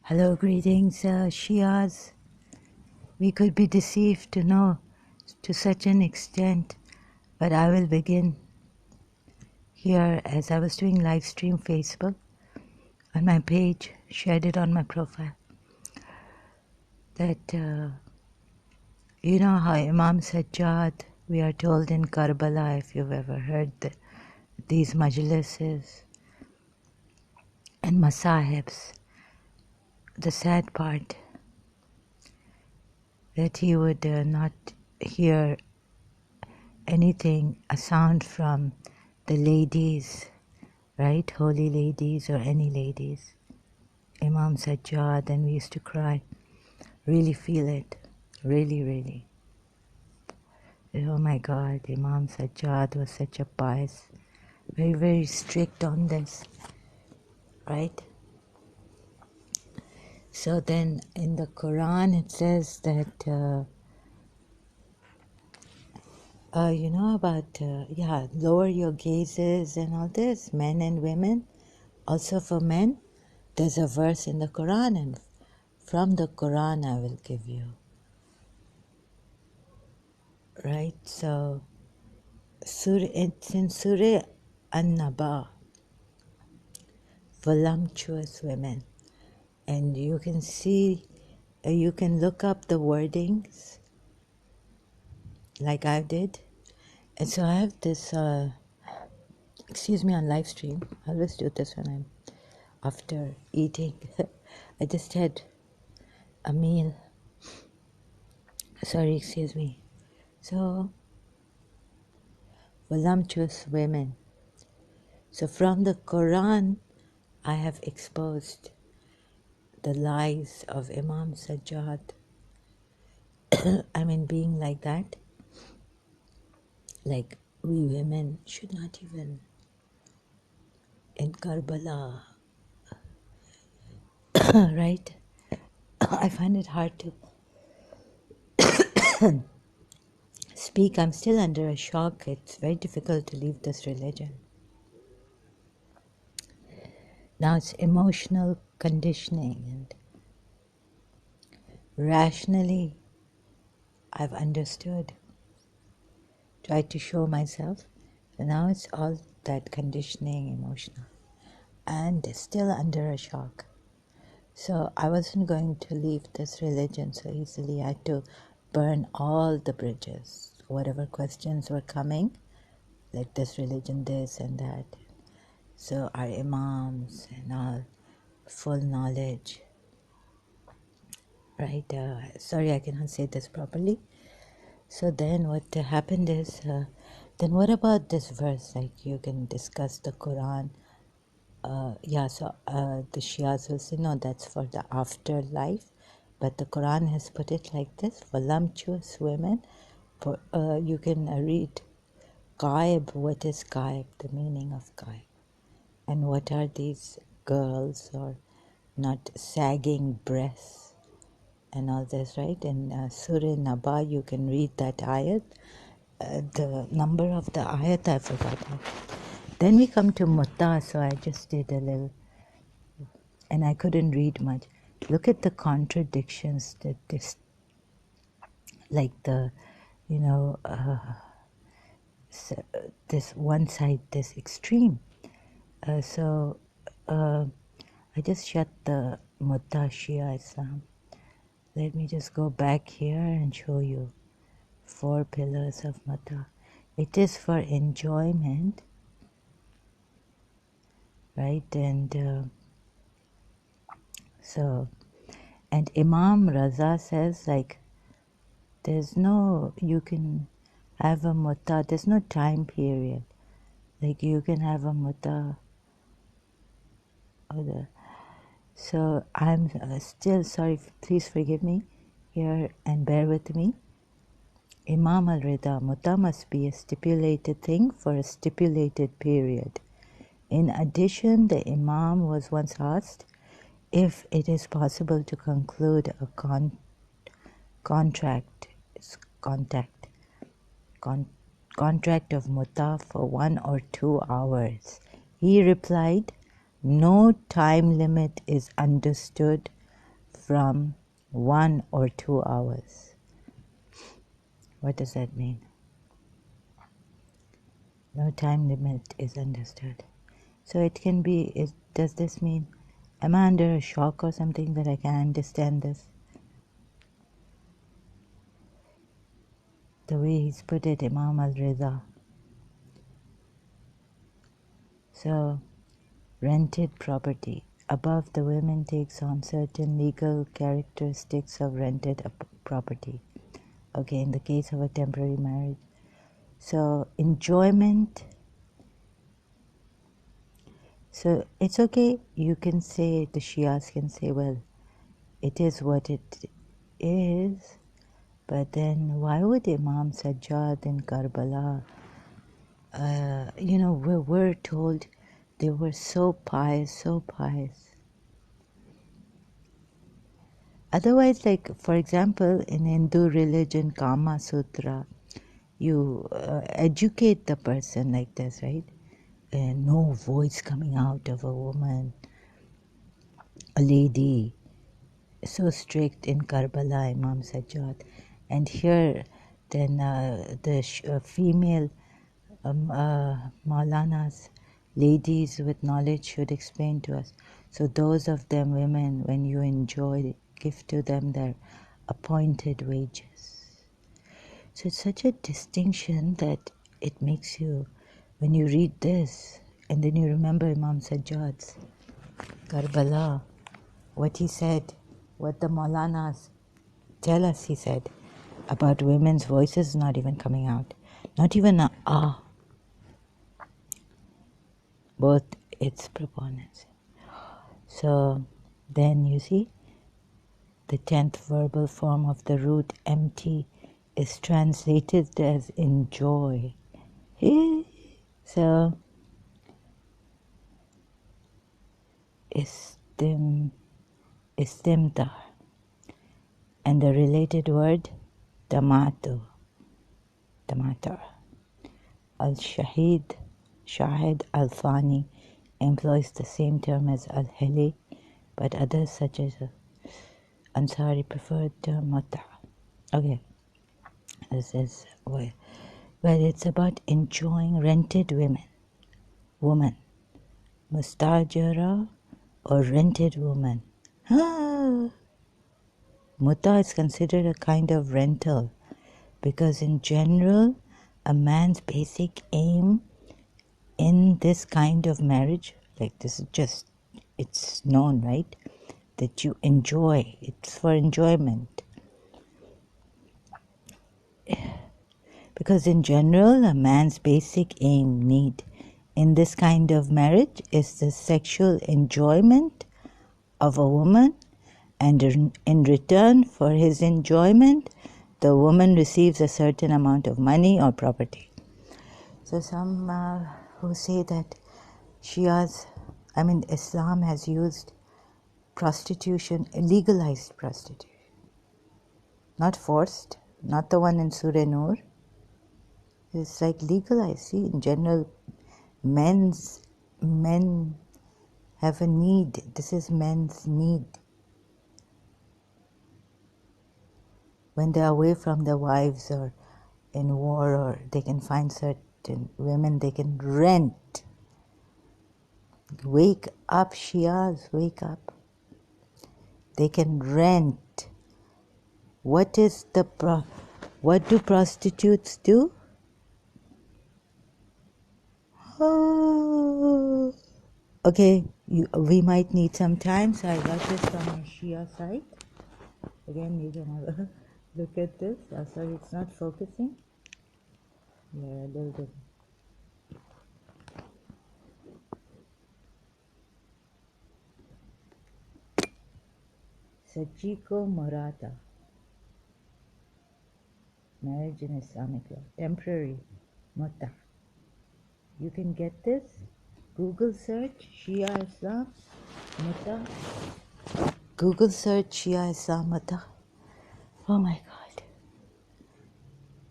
Hello, greetings, Shias. We could be deceived to know to such an extent, but I will begin here as I was doing live stream Facebook on my page, shared it on my profile, that you know how Imam Sajjad, we are told in Karbala, if you've ever heard these majlises and masahibs, the sad part that he would not hear anything, a sound from the ladies, right? Holy ladies or any ladies. Imam Sajjad, and we used to cry. Really feel it. Really, really. Oh my God, Imam Sajjad was such a pious, very, very strict on this, right? So then in the Quran it says that, you know about, lower your gazes and all this, men and women. Also for men, there's a verse in the Quran, and from the Quran I will give you. Right? So, it's in Surah An-Naba, voluptuous women. And you can see, you can look up the wordings like I did. And so I have this, excuse me, on live stream. I always do this when I'm after eating. I just had a meal. Sorry, excuse me. So, voluptuous women. So from the Quran, I have exposed the lies of Imam Sajjad. I mean, being like that, like we women should not even in Karbala, right? I find it hard to speak. I'm still under a shock. It's very difficult to leave this religion. Now it's emotional conditioning, and rationally I've understood, tried to show myself, and now it's all that conditioning, emotional, and still under a shock. So I wasn't going to leave this religion so easily. I had to burn all the bridges, whatever questions were coming, like this religion, this and that. So our imams and all, full knowledge, right? Sorry, I cannot say this properly. So then what happened is, then what about this verse? Like you can discuss the Quran. The Shias will say, no, that's for the afterlife. But the Quran has put it like this: voluptuous women. You can read Qaib. What is Qaib? The meaning of Qaib. And what are these girls or not sagging breasts and all this, right? In Surah Naba, you can read that ayat. The number of the ayat, I forgot. Then we come to Mutta, so I just did a little, and I couldn't read much. Look at the contradictions that this, like the, you know, this one side, this extreme. I just shut the Mutta Shia Islam. Let me just go back here and show you 4 pillars of Mutta. It is for enjoyment, right? And and Imam Raza says, like, there's no, you can have a Mutta, there's no time period. Like you can have a Mutta. So I'm still sorry, please forgive me here and bear with me. Imam al-Rida, Mutta must be a stipulated thing for a stipulated period. In addition, the Imam was once asked if it is possible to conclude a contract of Mutta for 1 or 2 hours. He replied, no time limit is understood from 1 or 2 hours. What does that mean? No time limit is understood. So it can be, does this mean, am I under a shock or something that I can understand this? The way he's put it, Imam al-Rida. So, rented property. Above, the women takes on certain legal characteristics of rented property. Okay, in the case of a temporary marriage. So, enjoyment. So, it's okay. You can say, the Shias can say, well, it is what it is. But then why would Imam Sajjad in Karbala, we're told they were so pious, so pious. Otherwise, like, for example, in Hindu religion, Kama Sutra, you educate the person like this, right? No voice coming out of a woman, a lady. So strict in Karbala, Imam Sajjad. And here, then the female Maulanas, ladies with knowledge should explain to us. So those of them women, when you enjoy, give to them their appointed wages. So it's such a distinction that it makes you, when you read this, and then you remember Imam Sajjad's Karbala, what he said, what the Maulanas tell us he said about women's voices not even coming out. Not even a ah. Both its proponents. So then you see, the 10th verbal form of the root empty is translated as enjoy. So istimtar, and the related word tamatar. Al-Shahid al-Thani employs the same term as al-Hili, but others such as Ansari preferred term Mata. Okay, this is where it's about enjoying rented woman, mustajara or rented woman. Muta is considered a kind of rental because in general, a man's basic aim in this kind of marriage, like this is just, it's known, right? That you enjoy, it's for enjoyment. Because in general, a man's basic aim, need in this kind of marriage is the sexual enjoyment of a woman, and in return for his enjoyment, the woman receives a certain amount of money or property. So some who say that Islam has used prostitution, legalized prostitution. Not forced, not the one in Surah Nur. It's like legalized. See, in general, men have a need. This is men's need. When they're away from their wives or in war, or they can find certain women they can rent. Wake up, Shias, wake up. They can rent. What do prostitutes do? Oh, okay, we might need some time, so I got this from a Shia site. Again, you can have a look at this. Sorry, it's not focusing. Yeah, a little bit. Sachiko Morata. Marriage in Islamic law. Temporary. Mutta. You can get this. Google search Shia Islam Mutta. Google search Shia Islam Mutta. Oh my God.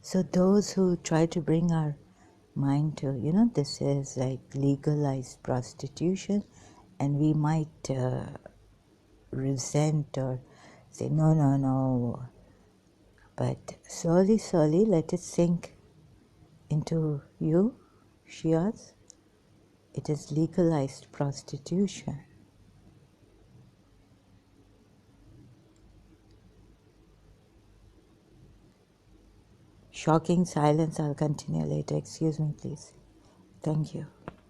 So those who try to bring our mind to, this is like legalized prostitution, and we might resent or say, no, no, no. But slowly, slowly, let it sink into you, Shias. It is legalized prostitution. Shocking silence. I'll continue later. Excuse me, please. Thank you.